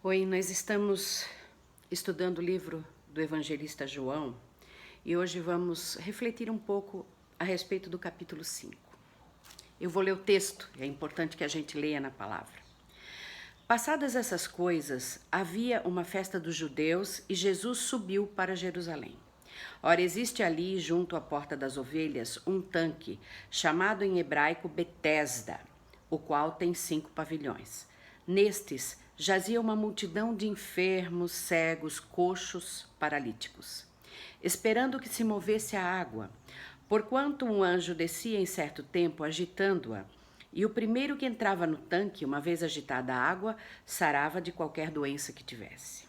Oi, nós estamos estudando o livro do evangelista João e hoje vamos refletir um pouco a respeito do capítulo 5. Eu vou ler o texto, é importante que a gente leia na palavra. Passadas essas coisas, havia uma festa dos judeus e Jesus subiu para Jerusalém. Ora, existe ali, junto à porta das ovelhas, um tanque, chamado em hebraico Betesda, o qual tem 5 pavilhões. Nestes jazia uma multidão de enfermos, cegos, coxos, paralíticos, esperando que se movesse a água, porquanto um anjo descia em certo tempo, agitando-a, e o primeiro que entrava no tanque, uma vez agitada a água, sarava de qualquer doença que tivesse.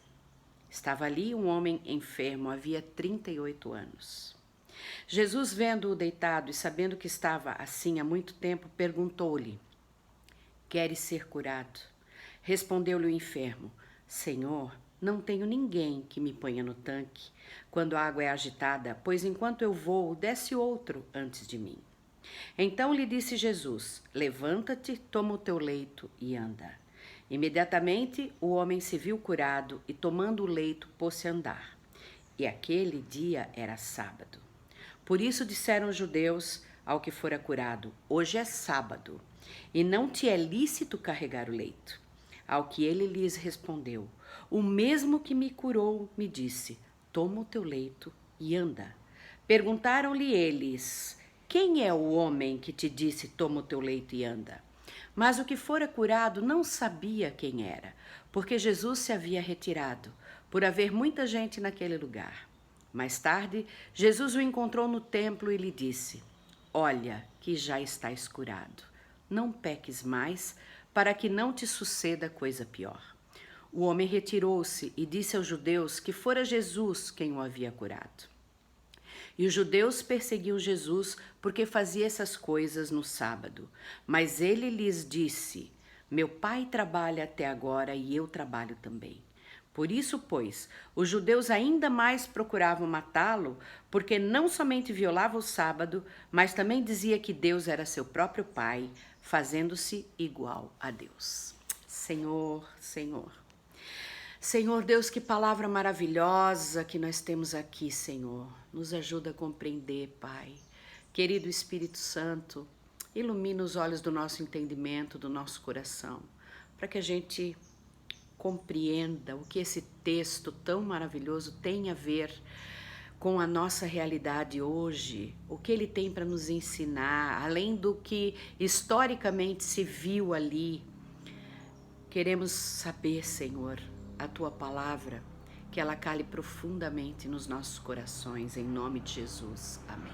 Estava ali um homem enfermo, havia 38 anos. Jesus, vendo-o deitado e sabendo que estava assim há muito tempo, perguntou-lhe: Queres ser curado? Respondeu-lhe o enfermo: Senhor, não tenho ninguém que me ponha no tanque quando a água é agitada, pois enquanto eu vou, desce outro antes de mim. Então lhe disse Jesus: Levanta-te, toma o teu leito e anda. Imediatamente o homem se viu curado e, tomando o leito, pôs-se a andar. E aquele dia era sábado. Por isso disseram os judeus ao que fora curado: Hoje é sábado, e não te é lícito carregar o leito. Ao que ele lhes respondeu: O mesmo que me curou me disse: Toma o teu leito e anda. Perguntaram-lhe eles: Quem é o homem que te disse: Toma o teu leito e anda? Mas o que fora curado não sabia quem era, porque Jesus se havia retirado, por haver muita gente naquele lugar. Mais tarde, Jesus o encontrou no templo e lhe disse: Olha, que já estás curado. Não peques mais, para que não te suceda coisa pior. O homem retirou-se e disse aos judeus que fora Jesus quem o havia curado. E os judeus perseguiam Jesus porque fazia essas coisas no sábado. Mas ele lhes disse: Meu pai trabalha até agora e eu trabalho também. Por isso, pois, os judeus ainda mais procuravam matá-lo, porque não somente violava o sábado, mas também dizia que Deus era seu próprio pai, fazendo-se igual a Deus. Senhor, Senhor. Senhor Deus, que palavra maravilhosa que nós temos aqui, Senhor. Nos ajuda a compreender, Pai. Querido Espírito Santo, ilumina os olhos do nosso entendimento, do nosso coração, para que a gente compreenda o que esse texto tão maravilhoso tem a ver com a nossa realidade hoje, o que ele tem para nos ensinar, além do que historicamente se viu ali. Queremos saber, Senhor, a tua palavra, que ela cale profundamente nos nossos corações, em nome de Jesus. Amém.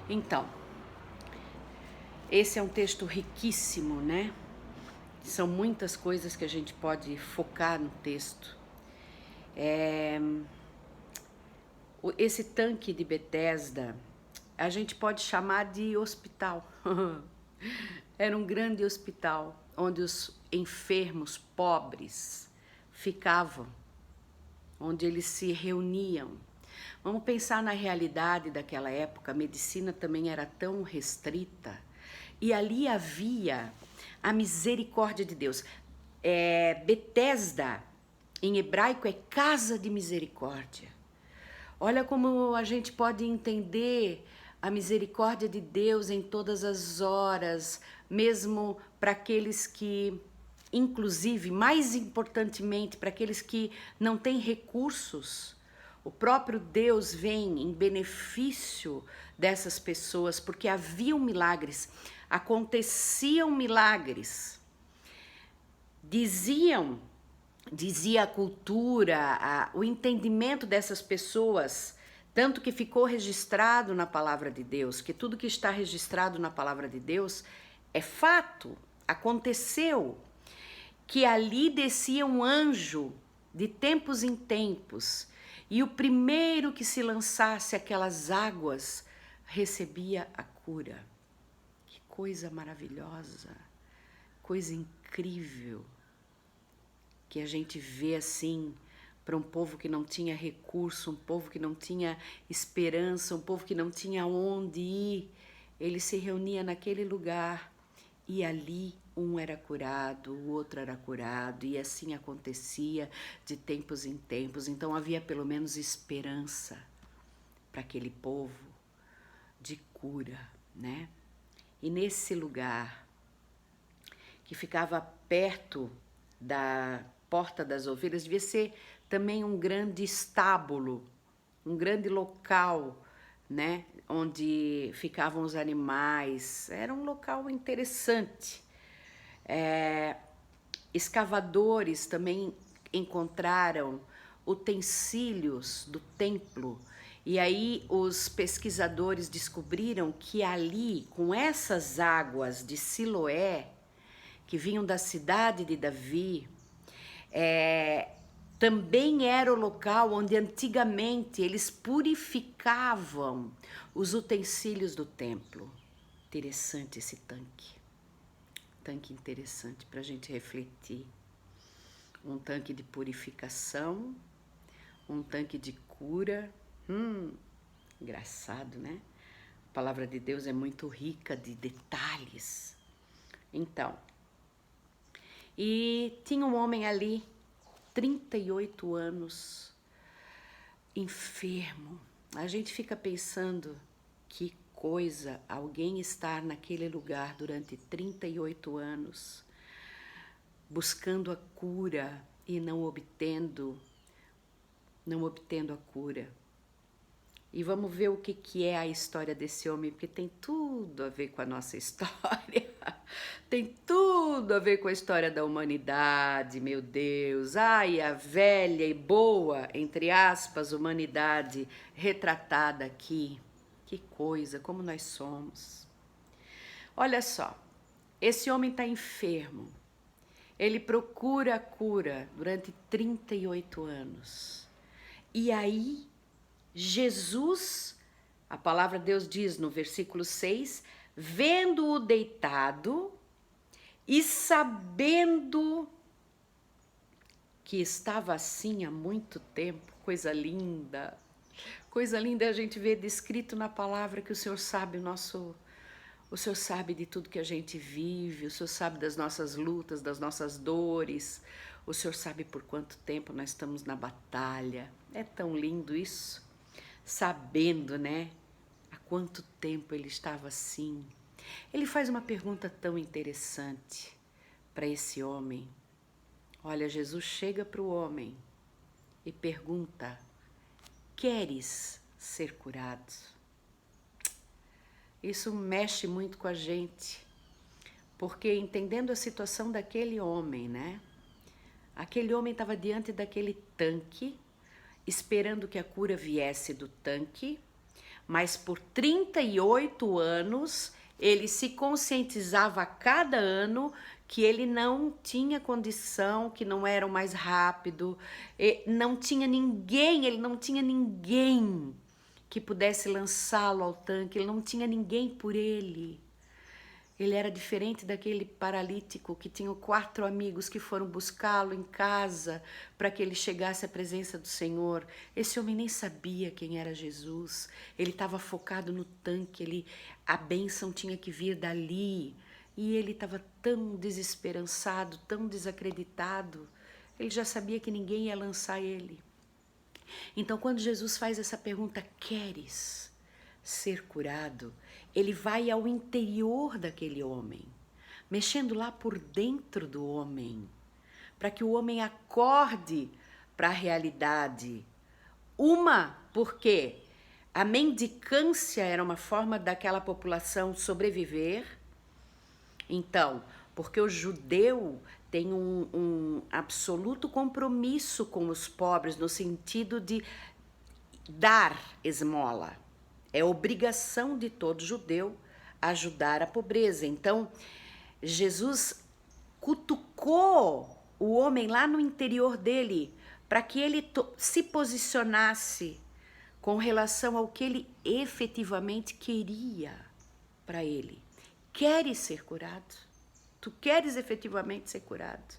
Então, esse é um texto riquíssimo, né? São muitas coisas que a gente pode focar no texto. Esse tanque de Betesda, a gente pode chamar de hospital. Era um grande hospital, onde os enfermos pobres ficavam, onde eles se reuniam. Vamos pensar na realidade daquela época, a medicina também era tão restrita, e ali havia a misericórdia de Deus. Betesda, em hebraico, é casa de misericórdia. Olha como a gente pode entender a misericórdia de Deus em todas as horas, mesmo para aqueles que, inclusive, mais importantemente, para aqueles que não têm recursos. O próprio Deus vem em benefício dessas pessoas, porque haviam milagres, aconteciam milagres. Dizia a cultura, o entendimento dessas pessoas, tanto que ficou registrado na palavra de Deus, que tudo que está registrado na palavra de Deus é fato, aconteceu, que ali descia um anjo de tempos em tempos, e o primeiro que se lançasse aquelas águas recebia a cura. Que coisa maravilhosa, coisa incrível, que a gente vê assim, para um povo que não tinha recurso, um povo que não tinha esperança, um povo que não tinha onde ir. Ele se reunia naquele lugar e ali um era curado, o outro era curado, e assim acontecia de tempos em tempos. Então havia pelo menos esperança para aquele povo de cura, né? E nesse lugar que ficava perto da Porta das Ovelhas, devia ser também um grande estábulo, um grande local, né, onde ficavam os animais. Era um local interessante. Escavadores também encontraram utensílios do templo, e aí os pesquisadores descobriram que ali, com essas águas de Siloé, que vinham da cidade de Davi, também era o local onde antigamente eles purificavam os utensílios do templo. Interessante esse tanque. Tanque interessante para a gente refletir. Um tanque de purificação, um tanque de cura. Engraçado, né? A palavra de Deus é muito rica de detalhes. Então, e tinha um homem ali, 38 anos, enfermo. A gente fica pensando que coisa alguém estar naquele lugar durante 38 anos, buscando a cura e não obtendo a cura. E vamos ver o que é a história desse homem, porque tem tudo a ver com a nossa história. Tem tudo a ver com a história da humanidade, meu Deus. Ai, a velha e boa, entre aspas, humanidade retratada aqui. Que coisa, como nós somos. Olha só, esse homem está enfermo. Ele procura a cura durante 38 anos. E aí, Jesus, a palavra de Deus diz no versículo 6, vendo-o deitado e sabendo que estava assim há muito tempo, coisa linda é a gente ver descrito na palavra que o Senhor sabe o Senhor sabe de tudo que a gente vive, o Senhor sabe das nossas lutas, das nossas dores, o Senhor sabe por quanto tempo nós estamos na batalha. É tão lindo isso. Sabendo, né, há quanto tempo ele estava assim. Ele faz uma pergunta tão interessante para esse homem. Olha, Jesus chega para o homem e pergunta: queres ser curado? Isso mexe muito com a gente, porque entendendo a situação daquele homem, né? Aquele homem estava diante daquele tanque, esperando que a cura viesse do tanque, mas por 38 anos ele se conscientizava a cada ano que ele não tinha condição, que não era o mais rápido, não tinha ninguém, ele não tinha ninguém que pudesse lançá-lo ao tanque, ele não tinha ninguém por ele. Ele era diferente daquele paralítico que tinha 4 amigos que foram buscá-lo em casa para que ele chegasse à presença do Senhor. Esse homem nem sabia quem era Jesus. Ele estava focado no tanque, a bênção tinha que vir dali. E ele estava tão desesperançado, tão desacreditado. Ele já sabia que ninguém ia lançar ele. Então, quando Jesus faz essa pergunta, queres ser curado? Ele vai ao interior daquele homem, mexendo lá por dentro do homem, para que o homem acorde para a realidade. Porque a mendicância era uma forma daquela população sobreviver. Então, porque o judeu tem um absoluto compromisso com os pobres, no sentido de dar esmola. É obrigação de todo judeu ajudar a pobreza. Então, Jesus cutucou o homem lá no interior dele para que ele se posicionasse com relação ao que ele efetivamente queria para ele. Queres ser curado? Tu queres efetivamente ser curado?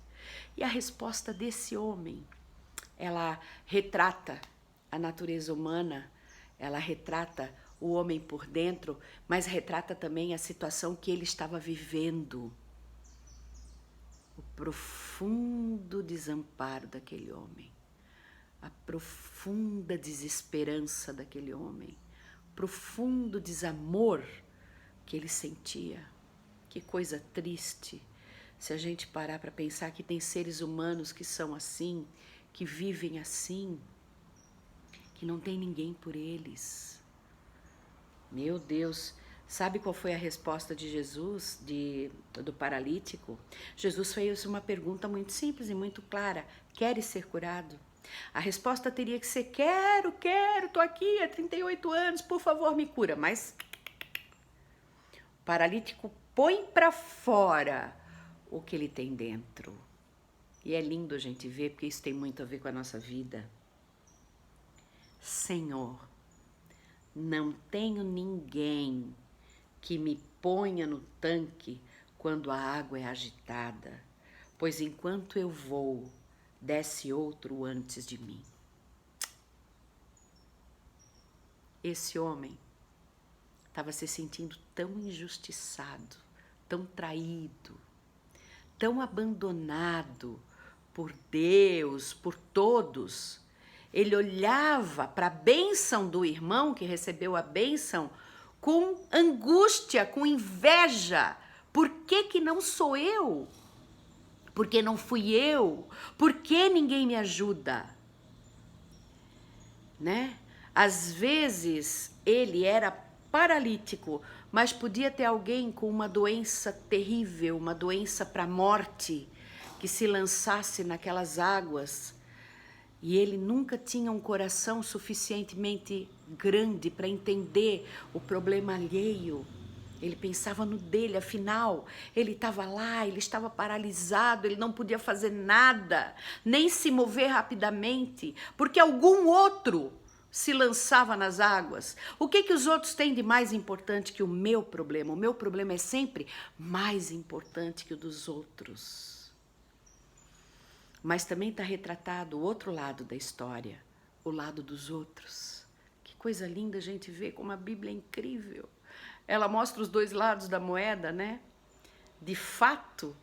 E a resposta desse homem, ela retrata a natureza humana, ela retrata o homem por dentro, mas retrata também a situação que ele estava vivendo. o profundo desamparo daquele homem, a profunda desesperança daquele homem, o profundo desamor que ele sentia. Que coisa triste se a gente parar para pensar que tem seres humanos que são assim, que vivem assim, que não tem ninguém por eles. Meu Deus, sabe qual foi a resposta de Jesus, do paralítico? Jesus fez uma pergunta muito simples e muito clara: queres ser curado? A resposta teria que ser: quero, tô aqui há 38 anos, por favor me cura. Mas o paralítico põe para fora o que ele tem dentro. E é lindo a gente ver, porque isso tem muito a ver com a nossa vida. Senhor, não tenho ninguém que me ponha no tanque quando a água é agitada, pois enquanto eu vou, desce outro antes de mim. Esse homem estava se sentindo tão injustiçado, tão traído, tão abandonado por Deus, por todos. Ele olhava para a bênção do irmão que recebeu a bênção com angústia, com inveja. Por que não sou eu? Por que não fui eu? Por que ninguém me ajuda? Né? Às vezes ele era paralítico, mas podia ter alguém com uma doença terrível, uma doença para a morte, que se lançasse naquelas águas. E ele nunca tinha um coração suficientemente grande para entender o problema alheio. Ele pensava no dele, afinal, ele estava lá, ele estava paralisado, ele não podia fazer nada, nem se mover rapidamente, porque algum outro se lançava nas águas. O que os outros têm de mais importante que o meu problema? O meu problema é sempre mais importante que o dos outros. Mas também está retratado o outro lado da história, o lado dos outros. Que coisa linda a gente ver como a Bíblia é incrível. Ela mostra os dois lados da moeda, né? De fato,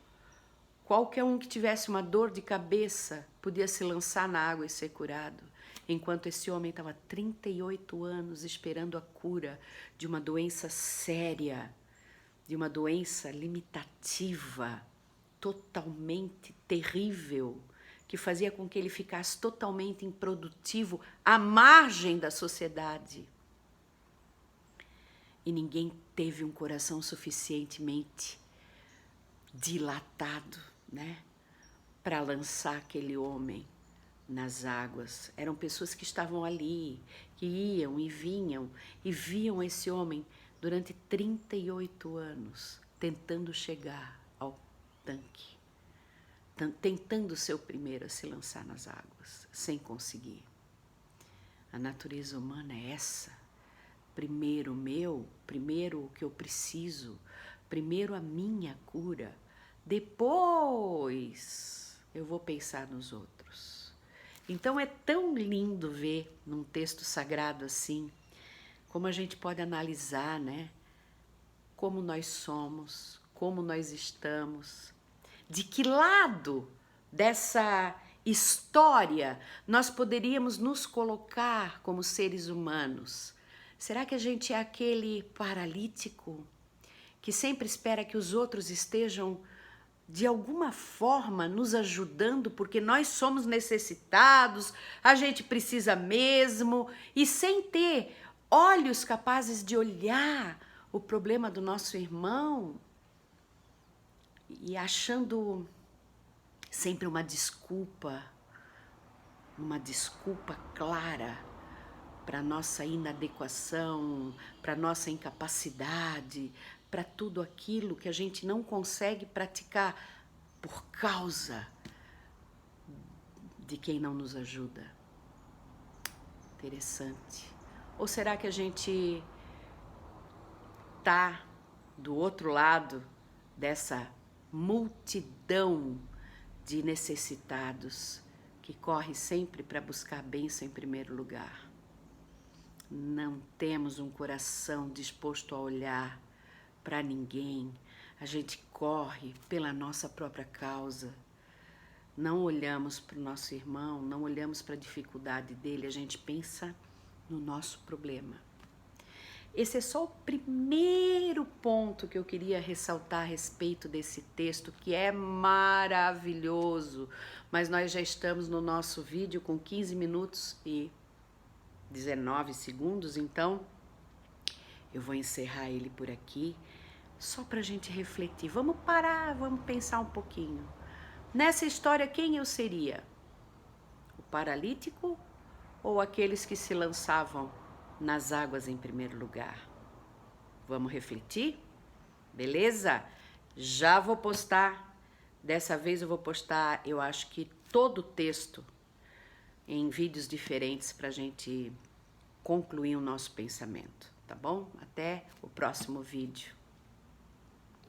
qualquer um que tivesse uma dor de cabeça podia se lançar na água e ser curado. Enquanto esse homem estava 38 anos esperando a cura de uma doença séria, de uma doença limitativa, totalmente terrível, que fazia com que ele ficasse totalmente improdutivo, à margem da sociedade. E ninguém teve um coração suficientemente dilatado, né, para lançar aquele homem nas águas. Eram pessoas que estavam ali, que iam e vinham e viam esse homem durante 38 anos, tentando chegar ao tanque, tentando ser o primeiro a se lançar nas águas, sem conseguir. A natureza humana é essa. Primeiro o meu, primeiro o que eu preciso, primeiro a minha cura, depois eu vou pensar nos outros. Então é tão lindo ver num texto sagrado assim, como a gente pode analisar, né? Como nós somos, como nós estamos, de que lado dessa história nós poderíamos nos colocar como seres humanos. Será que a gente é aquele paralítico que sempre espera que os outros estejam de alguma forma nos ajudando porque nós somos necessitados, a gente precisa mesmo, e sem ter olhos capazes de olhar o problema do nosso irmão e achando sempre uma desculpa clara para nossa inadequação, para nossa incapacidade, para tudo aquilo que a gente não consegue praticar por causa de quem não nos ajuda. Interessante. Ou será que a gente tá do outro lado dessa multidão de necessitados que corre sempre para buscar a bênção em primeiro lugar? Não temos um coração disposto a olhar para ninguém. a gente corre pela nossa própria causa, não olhamos para o nosso irmão, não olhamos para a dificuldade dele, a gente pensa no nosso problema. Esse é só o primeiro ponto que eu queria ressaltar a respeito desse texto, que é maravilhoso, mas nós já estamos no nosso vídeo com 15 minutos e 19 segundos, então eu vou encerrar ele por aqui, só para a gente refletir. Vamos parar, vamos pensar um pouquinho. Nessa história, quem eu seria? O paralítico ou aqueles que se lançavam nas águas em primeiro lugar? Vamos refletir? Beleza? Já vou postar, dessa vez eu vou postar, eu acho que todo o texto em vídeos diferentes para a gente concluir o nosso pensamento, tá bom? Até o próximo vídeo.